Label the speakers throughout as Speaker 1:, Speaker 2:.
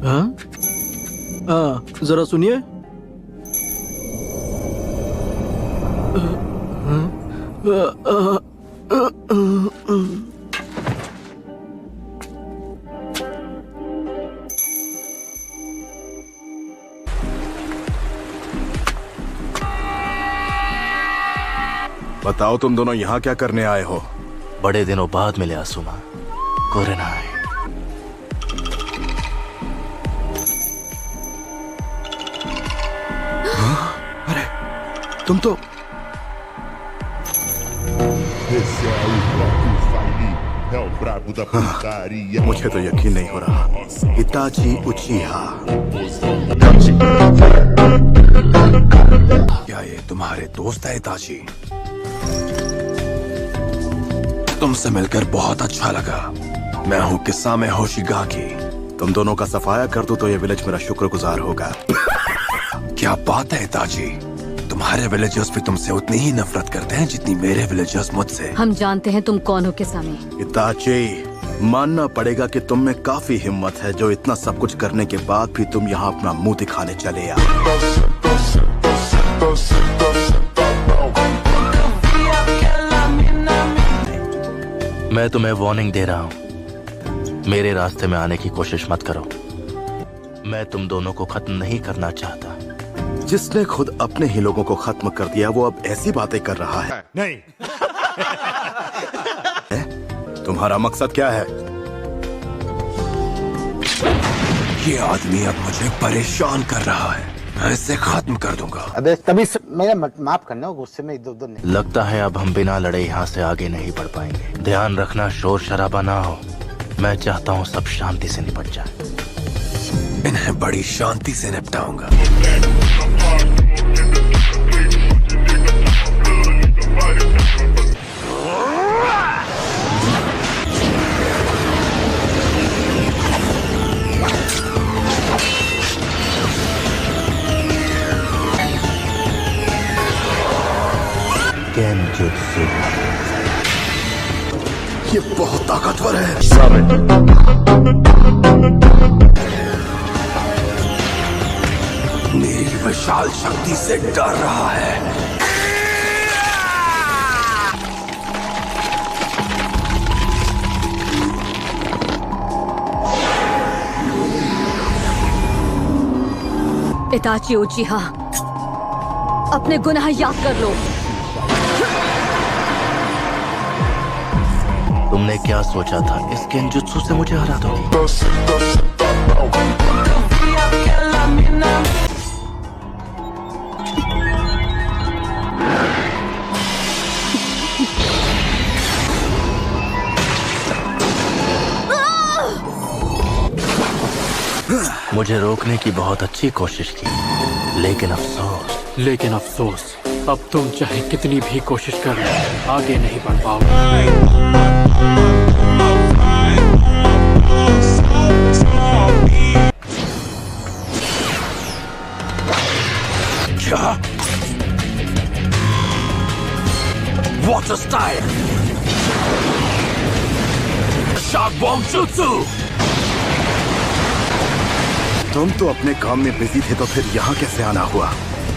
Speaker 1: हाँ जरा सुनिए।
Speaker 2: बताओ तुम दोनों यहाँ क्या करने आए हो?
Speaker 3: बड़े दिनों बाद मिले आसुमा। कोरेनाई।
Speaker 2: अरे तुम तो
Speaker 4: Esse é o próprio Faili, é o brabo da putaria.
Speaker 2: मुझे तो यकीन नहीं हो रहा। इताची उचिहा, क्या ये तुम्हारे दोस्त है इताची? तुमसे मिलकर बहुत अच्छा लगा। मैं हूँ किसामे होशिगाकी। तुम दोनों का सफाया कर दूं तो ये विलेज मेरा शुक्रगुजार होगा। क्या बात है इताची, तुम्हारे विलेजर्स भी तुमसे उतनी ही नफरत करते हैं जितनी मेरे विलेजर्स मुझसे।
Speaker 5: हम जानते हैं तुम कौन हो किसामे।
Speaker 2: इताची, मानना पड़ेगा कि तुम में काफी हिम्मत है जो इतना सब कुछ करने के बाद भी तुम यहाँ अपना मुंह दिखाने चले आए।
Speaker 3: मैं तुम्हें वार्निंग दे रहा हूँ, मेरे रास्ते में आने की कोशिश मत करो। मैं तुम दोनों को खत्म नहीं करना चाहता।
Speaker 2: जिसने खुद अपने ही लोगों को खत्म कर दिया वो अब ऐसी बातें कर रहा है।
Speaker 4: नहीं।
Speaker 2: तुम्हारा मकसद क्या है? ये आदमी अब मुझे परेशान कर रहा है, मैं इसे खत्म कर दूंगा।
Speaker 6: अबे तभी मेरा माफ करना, गुस्से में इधर उधर नहीं।
Speaker 3: लगता है अब हम बिना लड़े यहाँ से आगे नहीं बढ़ पाएंगे। ध्यान रखना शोर शराबा ना हो। मैं चाहता हूँ सब शांति से निपट जाए।
Speaker 2: इन्हें बड़ी शांति से निपटाऊंगा।
Speaker 3: केनजुत्सु।
Speaker 2: ये बहुत ताकतवर है। मेरी विशाल शक्ति से डर रहा है।
Speaker 5: इताची उचिहा, अपने गुनाह याद कर लो।
Speaker 3: तुमने क्या सोचा था इस केनजुत्सु से मुझे हरा दोगे? मुझे रोकने की बहुत अच्छी कोशिश की, लेकिन अफसोस
Speaker 1: अब तुम चाहे कितनी भी कोशिश कर लो आगे नहीं बढ़ पाओगे।
Speaker 2: क्या? What a style! Shark Bomb Jutsu! तुम तो अपने काम में बिजी थे तो फिर यहाँ कैसे आना हुआ?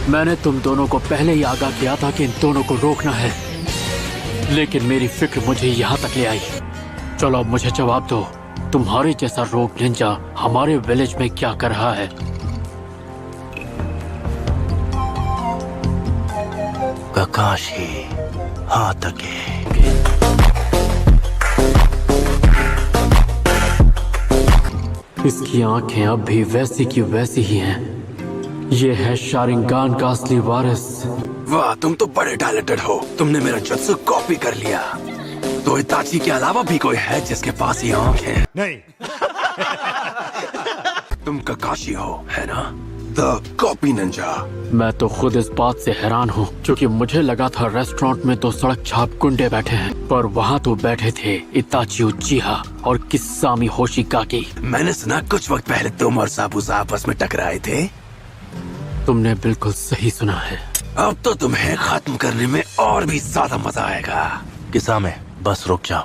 Speaker 1: मैंने तुम दोनों को पहले ही आगाह किया था कि इन दोनों को रोकना है, लेकिन मेरी फिक्र मुझे यहाँ तक ले आई। चलो अब मुझे जवाब दो, तुम्हारे जैसा रोग निंजा हमारे विलेज में क्या कर रहा है?
Speaker 3: ककाशी हातके।
Speaker 1: इसकी आंखें अब भी वैसी की वैसी ही हैं। ये है शारिंगान का असली वारिस।
Speaker 2: वाह, तुम तो बड़े टैलेंटेड हो। तुमने मेरा जुत्सु कॉपी कर लिया। तो इताची के अलावा भी कोई है जिसके पास ये आंख है?
Speaker 4: नहीं।
Speaker 2: तुम ककाशी हो, है ना? The copy Ninja.
Speaker 1: मैं तो खुद इस बात से हैरान हूँ, क्योंकि मुझे लगा था रेस्टोरेंट में तो सड़क छाप गुंडे बैठे हैं, पर वहाँ तो बैठे थे इताची उचिहा और किसामी होशिगाकी।
Speaker 2: मैंने सुना कुछ वक्त पहले तुम और साबुसा आपस में टकराए थे।
Speaker 1: तुमने बिल्कुल सही सुना है।
Speaker 2: अब तो तुम्हें खत्म करने में और भी ज्यादा मजा आएगा।
Speaker 3: किसामे, बस रुक जाओ।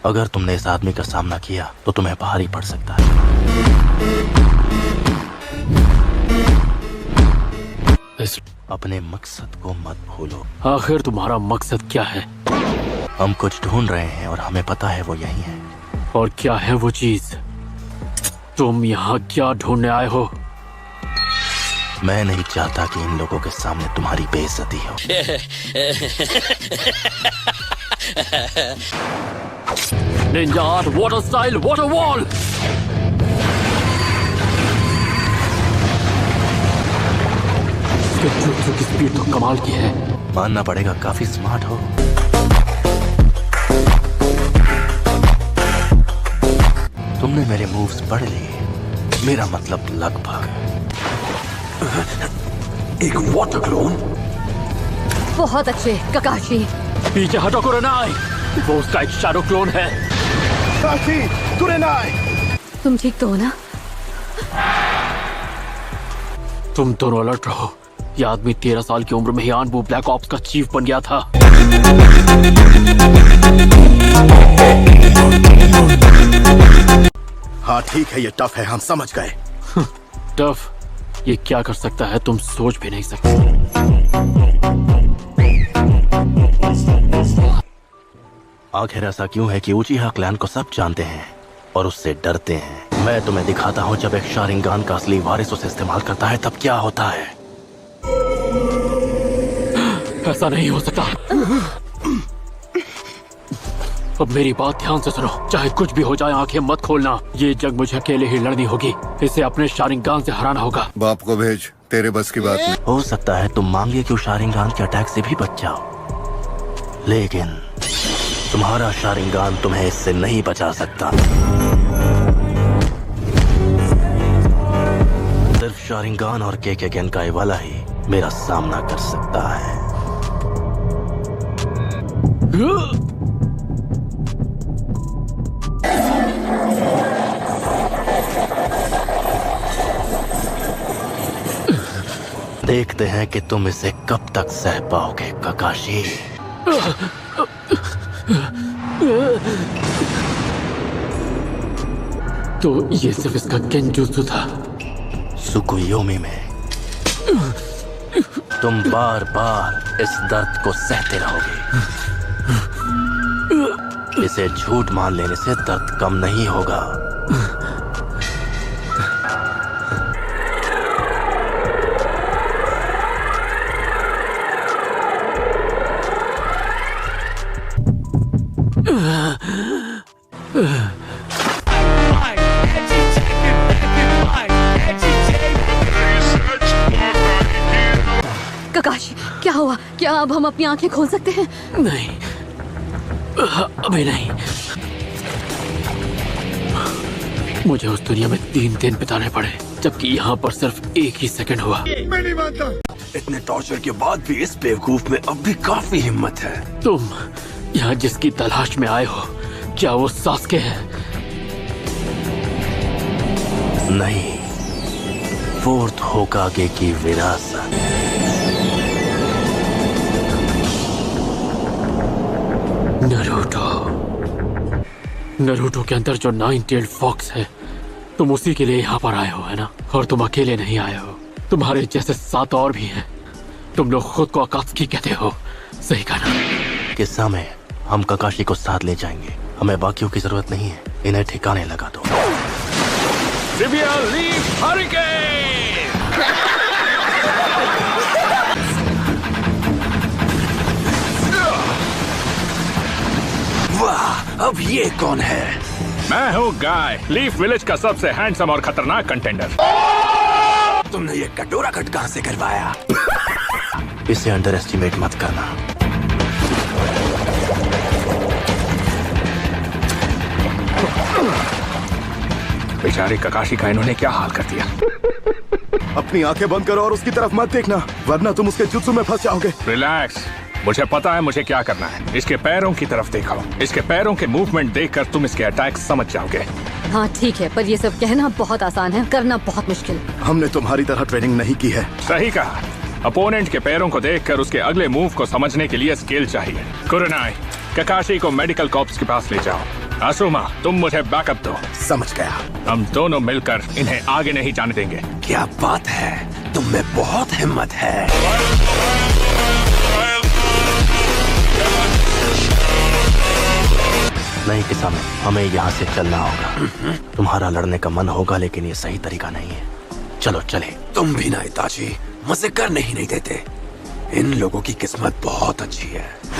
Speaker 3: अगर तुमने इस आदमी का सामना किया तो तुम्हें भारी पड़ सकता है। अपने मकसद को मत भूलो।
Speaker 1: आखिर तुम्हारा मकसद क्या है?
Speaker 3: हम कुछ ढूंढ रहे हैं और हमें पता है वो यही है।
Speaker 1: और क्या है वो चीज? तुम यहाँ क्या ढूंढने आए हो?
Speaker 3: मैं नहीं चाहता कि इन लोगों के सामने तुम्हारी बेइज्जती हो।
Speaker 1: Ninja art water style water wall. इसके jutsu की स्पीड तो कमाल की है।
Speaker 3: मानना पड़ेगा काफी स्मार्ट हो। तुमने मेरे मूव्स पढ़ लिए। मेरा मतलब लगभग।
Speaker 2: एक वाटर क्लोन।
Speaker 5: बहुत अच्छे ककाशी।
Speaker 1: पीछे हटो कुरेनाई, वो उसका एक शैडो क्लोन है।
Speaker 5: तुम ठीक तो हो ना?
Speaker 1: तुम दोनों अलर्ट रहो। ये आदमी 13 साल की उम्र में ही आनबू ब्लैक ऑप्स का चीफ बन गया था।
Speaker 2: हाँ ठीक है, ये टफ है, हम समझ गए।
Speaker 1: टफ? ये क्या कर सकता है तुम सोच भी नहीं सकते।
Speaker 3: आखिर ऐसा क्यों है कि उचिहा क्लैन को सब जानते हैं और उससे डरते हैं? मैं तुम्हें दिखाता हूँ, जब एक शारिंगान का असली वारिस उसे इस्तेमाल करता है तब क्या होता है।
Speaker 1: ऐसा नहीं हो सकता। अब मेरी बात ध्यान से सुनो। चाहे कुछ भी हो जाए, आंखें मत खोलना। ये जंग मुझे अकेले ही लड़नी होगी। इसे अपने शारिंगान से हराना होगा।
Speaker 4: बाप को भेज, तेरे बस की बात नहीं।
Speaker 3: हो सकता है तुम मांगे कि शारिंगान के अटैक से भी बच जाओ, लेकिन तुम्हारा शारिंगान तुम्हें इससे नहीं बचा सकता। सिर्फ शारिंगान और केके गेनकाई वाला ही मेरा सामना कर सकता है। देखते हैं कि तुम इसे कब तक सह पाओगे ककाशी।
Speaker 1: तो ये सिर्फ इसका गेंजुत्सु था।
Speaker 3: सुकुयोमी में तुम बार बार इस दर्द को सहते रहोगे। इसे झूठ मान लेने से दर्द कम नहीं होगा।
Speaker 5: ककाशी, क्या हुआ? क्या अब हम अपनी आंखें खोल सकते हैं?
Speaker 1: नहीं, अभी नहीं। मुझे उस दुनिया में 3 दिन बिताने पड़े, जबकि यहाँ पर सिर्फ 1 ही सेकंड हुआ।
Speaker 2: इतने टॉर्चर के बाद भी इस बेवकूफ में अब भी काफी हिम्मत है।
Speaker 1: तुम यहाँ जिसकी तलाश में आए हो, क्या वो सास्के है?
Speaker 3: नहीं, फोर्थ होकागे की विरासत। नरूटो के अंदर जो 9-tailed फॉक्स है, तुम उसी के लिए यहाँ पर आए हो, है ना? और तुम अकेले नहीं आए हो, तुम्हारे जैसे 7 और भी हैं। तुम लोग खुद को अकात्सुकी कहते हो, सही कहा ना? किस्सा में हम ककाशी को साथ ले जाएंगे। हमें बाकियों की जरूरत नहीं है। इन्हें ठिकाने लगा दो।
Speaker 2: वाह, अब ये कौन है?
Speaker 7: मैं हूँ गाय, लीफ विलेज का सबसे हैंडसम और खतरनाक कंटेंडर।
Speaker 2: तुमने ये कटोरा कट कहाँ से करवाया?
Speaker 3: इसे अंडर एस्टिमेट मत करना।
Speaker 7: बेचारे ककाशी का इन्होंने क्या हाल कर दिया।
Speaker 2: अपनी आंखें बंद करो और उसकी तरफ मत देखना, वरना तुम उसके जुत्सु में फंस जाओगे।
Speaker 7: रिलैक्स, मुझे पता है मुझे क्या करना है। इसके पैरों की तरफ देखो। इसके पैरों के मूवमेंट देखकर तुम इसके अटैक समझ जाओगे।
Speaker 5: हाँ ठीक है, पर ये सब कहना बहुत आसान है, करना बहुत मुश्किल।
Speaker 2: हमने तुम्हारी तरह ट्रेनिंग नहीं की है।
Speaker 7: सही कहा। अपोनेंट के पैरों को देखकर उसके अगले मूव को समझने के लिए स्किल चाहिए। कुरेनाई, ककाशी को मेडिकल कॉर्प्स के पास ले जाओ। आसुमा, तुम मुझे बैकअप दो।
Speaker 2: समझ गया।
Speaker 7: हम दोनों मिलकर इन्हें आगे नहीं जाने देंगे।
Speaker 2: क्या बात है, तुम में बहुत हिम्मत है।
Speaker 8: नहीं किसानों, हमें यहाँ से चलना होगा। तुम्हारा लड़ने का मन होगा लेकिन ये सही तरीका नहीं है। चलो चले।
Speaker 2: तुम भी ना इताची मजे करने ही नहीं देते। इन लोगों की किस्मत बहुत अच्छी है।